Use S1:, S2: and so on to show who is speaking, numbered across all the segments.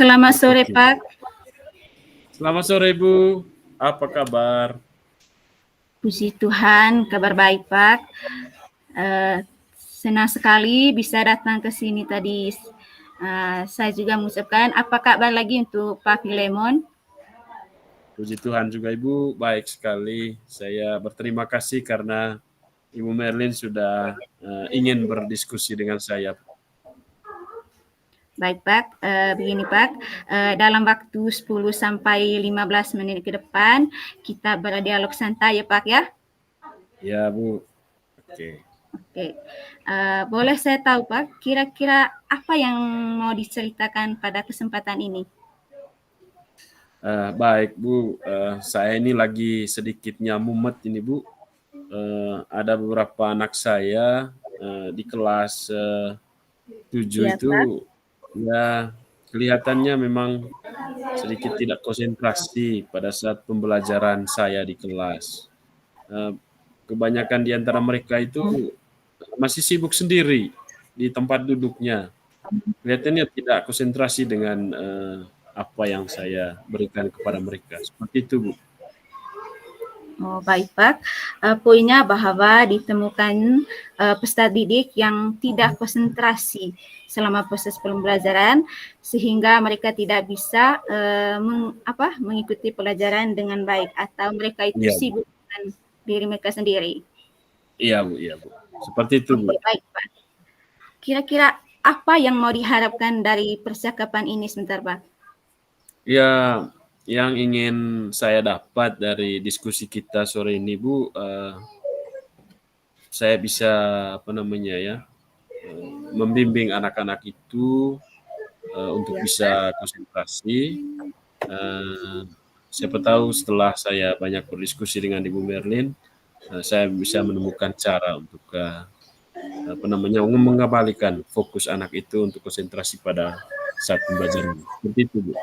S1: Selamat sore,
S2: Oke.
S1: Pak.
S2: Selamat sore, Bu. Apa kabar?
S1: Puji Tuhan, kabar baik, Pak. Senang sekali bisa datang ke sini tadi. Saya juga mengucapkan apa kabar lagi untuk Pak Filemon.
S2: Puji Tuhan juga, Ibu. Baik sekali. Saya berterima kasih karena Ibu Merlin sudah ingin berdiskusi dengan saya.
S1: Baik, Pak. Begini, Pak. Dalam waktu 10 sampai 15 menit ke depan, kita berdialog santai ya, Pak, ya?
S2: Ya, Bu. Oke.
S1: Oke. Boleh saya tahu, Pak, kira-kira apa yang mau diceritakan pada kesempatan ini?
S2: Baik, Bu. Saya ini lagi sedikitnya mumet ini, Bu. Ada beberapa anak saya di kelas 7
S1: Ya,
S2: itu
S1: Pak.
S2: ya kelihatannya memang sedikit tidak konsentrasi pada saat pembelajaran saya di kelas. Kebanyakan di antara mereka itu masih sibuk sendiri di tempat duduknya. Kelihatannya tidak konsentrasi dengan apa yang saya berikan kepada mereka. Seperti itu, Bu.
S1: Oh, baik, Pak. Poinnya bahwa ditemukan peserta didik yang tidak konsentrasi selama proses pembelajaran sehingga mereka tidak bisa mengikuti pelajaran dengan baik atau mereka itu
S2: Iya, Bu.
S1: sibuk dengan diri mereka sendiri.
S2: Iya, Bu. Iya, Bu. Seperti itu, Bu.
S1: Oke, baik, Pak. Kira-kira apa yang mau diharapkan dari percakapan ini sebentar, Pak?
S2: Ya, yang ingin saya dapat dari diskusi kita sore ini, Bu, saya bisa membimbing anak-anak itu untuk
S1: Ya,
S2: bisa konsentrasi. Siapa tahu setelah saya banyak berdiskusi dengan Ibu Merlin, saya bisa menemukan cara untuk mengembalikan fokus anak itu untuk konsentrasi pada saat pembelajaran. Seperti itu, Bu.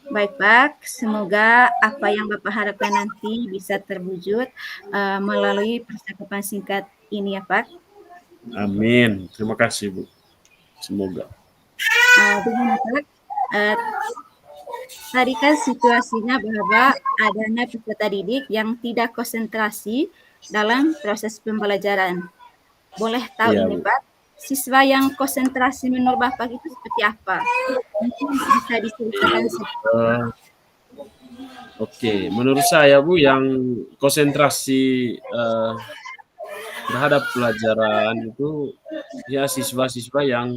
S1: baik, Pak. Semoga apa yang Bapak harapkan nanti bisa terwujud melalui percakapan singkat ini ya, Pak.
S2: Amin. Terima kasih, Bu. Semoga.
S1: Begini, Pak. Tadi kan situasinya bahwa adanya peserta didik yang tidak konsentrasi dalam proses pembelajaran. Boleh tahu
S2: Iya,
S1: ini,
S2: Bu.
S1: Pak? Siswa yang konsentrasi menurut Bapak itu seperti apa? Mungkin bisa diceritakan sedikit.
S2: Eh, Oke, menurut saya, Bu, yang konsentrasi terhadap pelajaran itu ya siswa-siswa yang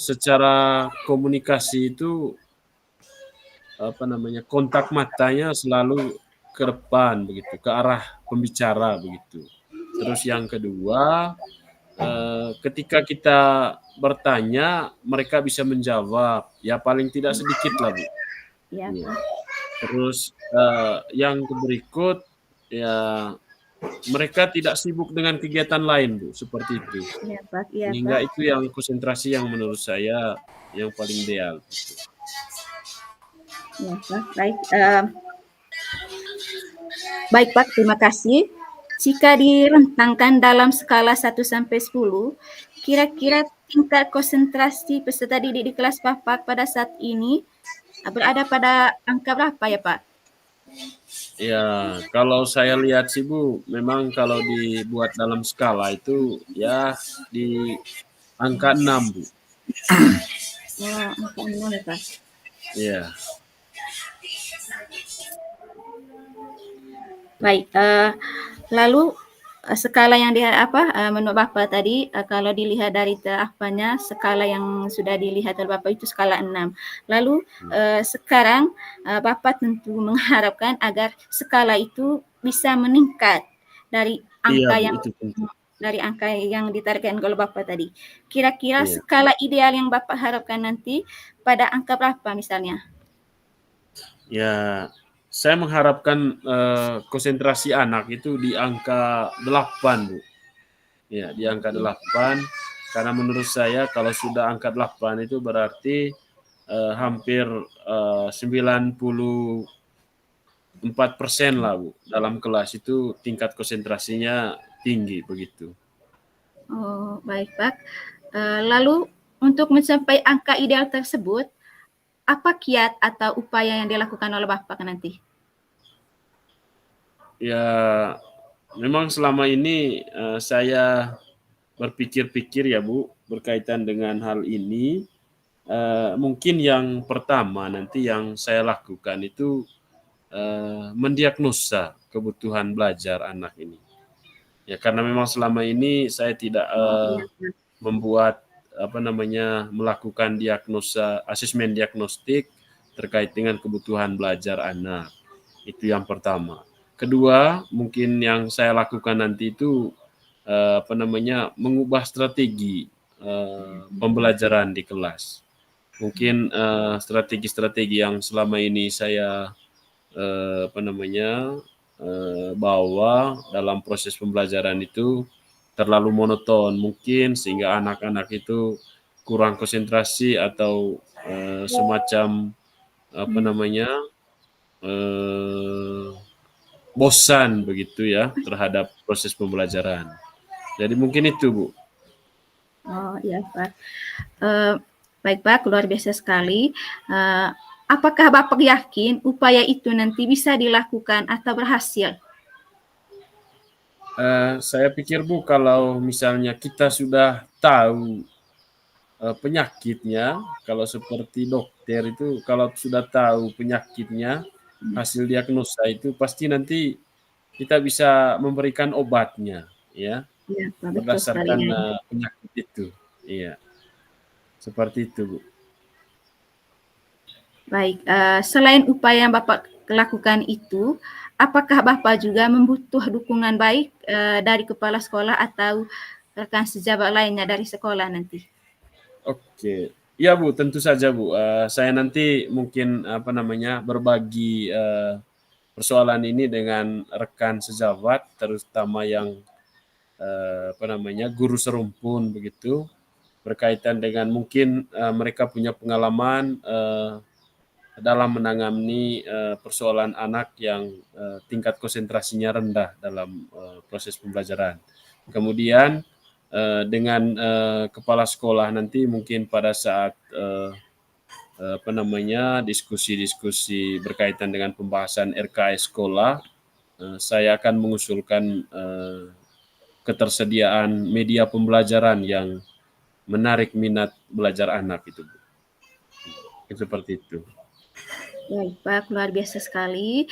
S2: secara komunikasi itu kontak matanya selalu ke depan begitu, ke arah pembicara begitu. Terus yang kedua, ketika kita bertanya mereka bisa menjawab, ya paling tidak sedikit lah, Bu.
S1: Ya,
S2: Iya.
S1: Pak.
S2: Terus yang berikut ya mereka tidak sibuk dengan kegiatan lain, Bu, seperti itu.
S1: Ya, Pak. Ya,
S2: Sehingga
S1: Pak.
S2: itu yang konsentrasi yang menurut saya yang paling ideal.
S1: Ya, Pak. Baik. Baik, Pak. Terima kasih. Jika direntangkan dalam skala 1 sampai 10, kira-kira tingkat konsentrasi peserta didik di kelas Bapak pada saat ini berada pada angka berapa ya, Pak?
S2: Ya, kalau saya lihat sih, Bu, memang kalau dibuat dalam skala itu ya di angka 6, Bu.
S1: Oh, angka 6 ya, Pak.
S2: Iya.
S1: Baik, lalu skala yang menurut Bapak tadi kalau dilihat dari skala yang sudah dilihat oleh Bapak itu skala 6. Lalu sekarang Bapak tentu mengharapkan agar skala itu bisa meningkat dari
S2: Iya,
S1: angka
S2: Bu,
S1: yang
S2: itu penting.
S1: ditargetkan oleh Bapak tadi. Kira-kira
S2: Iya.
S1: skala ideal yang Bapak harapkan nanti pada angka berapa misalnya?
S2: Ya, saya mengharapkan konsentrasi anak itu di angka 8, Bu. Ya, di angka 8 karena menurut saya kalau sudah angka 8 itu berarti hampir 94% lah, Bu. Dalam kelas itu tingkat konsentrasinya tinggi begitu.
S1: Oh, baik, Pak. Lalu Untuk mencapai angka ideal tersebut, apa kiat atau upaya yang dilakukan oleh Bapak nanti?
S2: Ya, memang selama ini saya berpikir-pikir ya Bu, berkaitan dengan hal ini. Mungkin yang pertama nanti yang saya lakukan itu mendiagnosa kebutuhan belajar anak ini. Ya karena memang selama ini saya tidak
S1: Oh iya,
S2: membuat melakukan asesmen diagnostik terkait dengan kebutuhan belajar anak. Itu yang pertama. Kedua, mungkin yang saya lakukan nanti itu mengubah strategi pembelajaran di kelas. Mungkin strategi-strategi yang selama ini saya bawa dalam proses pembelajaran itu terlalu monoton mungkin sehingga anak-anak itu kurang konsentrasi atau semacam apa namanya eh, bosan begitu ya terhadap proses pembelajaran. Jadi mungkin itu Bu.
S1: oh iya Pak. Baik Pak, luar biasa sekali. Apakah Bapak yakin upaya itu nanti bisa dilakukan atau berhasil?
S2: Saya pikir Bu kalau misalnya kita sudah tahu penyakitnya, kalau seperti dokter itu kalau sudah tahu penyakitnya, hasil diagnosa itu pasti nanti kita bisa memberikan obatnya, ya,
S1: Iya, Pak, betul sekali.
S2: berdasarkan,
S1: Ya.
S2: penyakit itu. Iya, seperti itu, Bu.
S1: Baik, selain upaya yang Bapak lakukan itu, apakah Bapak juga membutuh dukungan baik dari kepala sekolah atau rekan sejabat lainnya dari sekolah nanti?
S2: Oke. Iya, Bu, tentu saja, Bu, saya nanti mungkin, berbagi, persoalan ini dengan rekan sejawat, terutama yang, guru serumpun begitu, berkaitan dengan mungkin, mereka punya pengalaman, dalam menangani, persoalan anak yang, tingkat konsentrasinya rendah dalam, proses pembelajaran. Kemudian, dengan, kepala sekolah nanti mungkin pada saat, diskusi-diskusi berkaitan dengan pembahasan RKS sekolah, saya akan mengusulkan, ketersediaan media pembelajaran yang menarik minat belajar anak itu, Bu. Seperti itu.
S1: Baik, Pak, luar biasa sekali.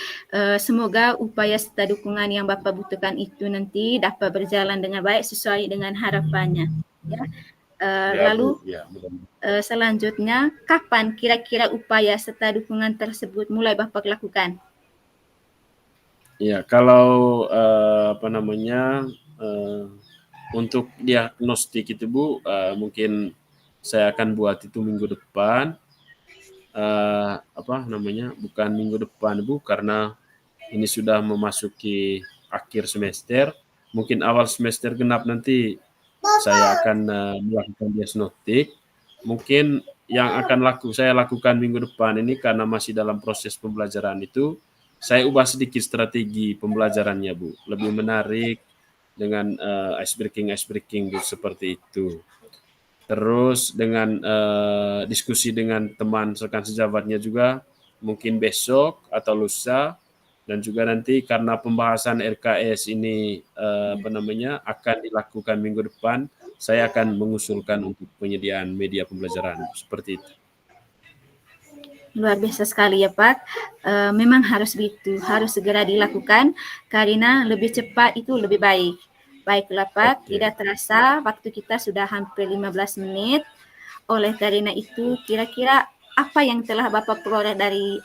S1: Semoga upaya serta dukungan yang Bapak butuhkan itu nanti dapat berjalan dengan baik sesuai dengan harapannya. Ya.
S2: Ya, Bu,
S1: Lalu
S2: ya, mudah-mudahan.
S1: selanjutnya, kapan kira-kira upaya serta dukungan tersebut mulai Bapak lakukan?
S2: Ya, kalau, untuk diagnostik itu, Bu, mungkin saya akan buat itu minggu depan, bukan minggu depan, Bu, karena ini sudah memasuki akhir semester, mungkin awal semester genap nanti saya akan, melakukan diagnostik. Mungkin yang akan saya lakukan minggu depan ini karena masih dalam proses pembelajaran itu, saya ubah sedikit strategi pembelajarannya, Bu. Lebih menarik dengan, ice breaking, Bu, seperti itu. Terus dengan, diskusi dengan teman rekan sejabatnya juga, mungkin besok atau lusa, dan juga nanti karena pembahasan RKS ini, akan dilakukan minggu depan, saya akan mengusulkan untuk penyediaan media pembelajaran, seperti itu.
S1: Luar biasa sekali ya Pak. Memang harus begitu, harus segera dilakukan karena lebih cepat itu lebih baik. Baiklah Pak,
S2: Oke.
S1: tidak terasa waktu kita sudah hampir 15 menit. Oleh karena itu, kira-kira apa yang telah Bapak peroleh dari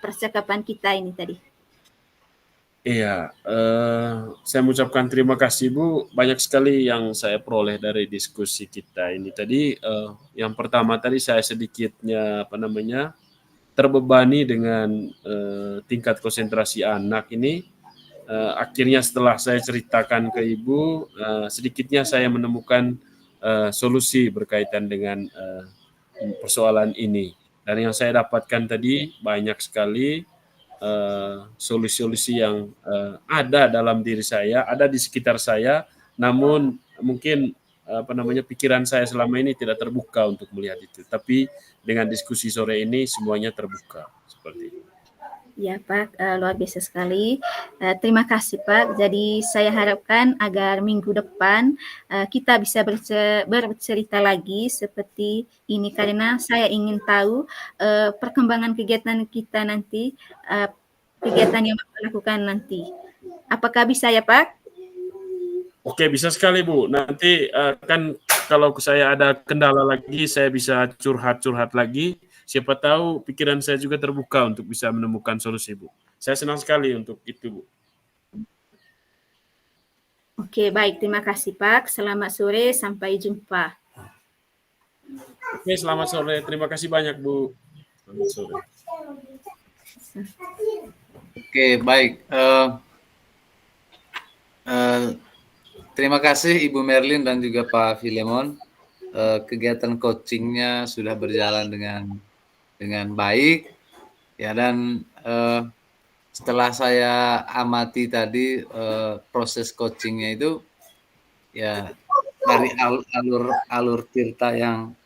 S1: percakapan kita ini tadi?
S2: Iya, saya mengucapkan terima kasih Bu, banyak sekali yang saya peroleh dari diskusi kita ini tadi, yang pertama tadi saya sedikitnya, terbebani dengan, tingkat konsentrasi anak ini, akhirnya setelah saya ceritakan ke Ibu, sedikitnya saya menemukan, solusi berkaitan dengan, persoalan ini. Dan yang saya dapatkan tadi banyak sekali, solusi-solusi yang, ada dalam diri saya, ada di sekitar saya, namun mungkin, pikiran saya selama ini tidak terbuka untuk melihat itu. Tapi dengan diskusi sore ini semuanya terbuka seperti itu.
S1: Ya Pak, luar biasa sekali. Terima kasih Pak. Jadi saya harapkan agar minggu depan kita bisa bercerita lagi seperti ini karena saya ingin tahu perkembangan kegiatan kita nanti, kegiatan yang Bapak lakukan nanti. Apakah bisa ya Pak?
S2: Oke, bisa sekali Bu. Nanti kan kalau saya ada kendala lagi, saya bisa curhat-curhat lagi. Siapa tahu pikiran saya juga terbuka untuk bisa menemukan solusi, Bu. Saya senang sekali untuk itu, Bu.
S1: Oke, baik. Terima kasih Pak. Selamat sore. Sampai jumpa.
S2: Oke, selamat sore. Terima kasih banyak, Bu. Selamat sore.
S3: Oke, baik. Terima kasih Ibu Merlin dan juga Pak Filemon. Kegiatan coachingnya sudah berjalan dengan baik, ya, dan setelah saya amati tadi proses coachingnya itu, ya, dari alur tirta yang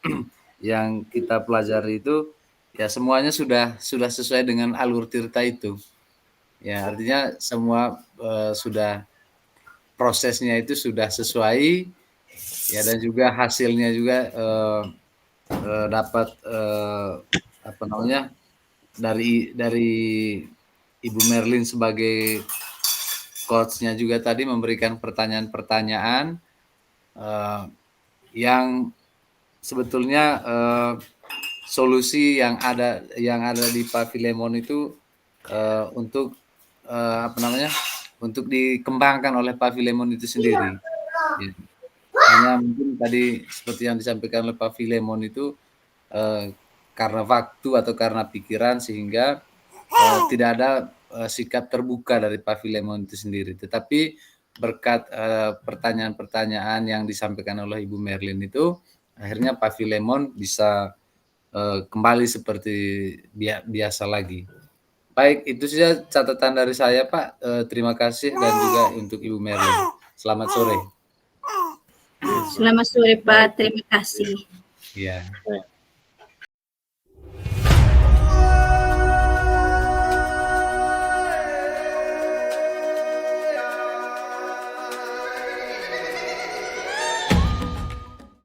S3: yang kita pelajari itu, ya semuanya sudah sesuai dengan alur tirta itu. Ya, artinya semua sudah prosesnya itu sudah sesuai, ya, dan juga hasilnya juga dapat dari Ibu Merlin sebagai coach-nya juga tadi memberikan pertanyaan-pertanyaan yang sebetulnya solusi yang ada di Pak Filemon itu untuk untuk dikembangkan oleh Pak Filemon itu sendiri. Ya. Hanya mungkin tadi seperti yang disampaikan oleh Pak Filemon itu karena waktu atau karena pikiran sehingga tidak ada sikap terbuka dari Pak Filemon itu sendiri. Tetapi berkat pertanyaan-pertanyaan yang disampaikan oleh Ibu Merlin itu, akhirnya Pak Filemon bisa kembali seperti biasa lagi. Baik, itu saja catatan dari saya, Pak. Terima kasih dan juga untuk Ibu Merlin. Selamat sore.
S1: Selamat sore Pak. Terima kasih.
S3: Ya.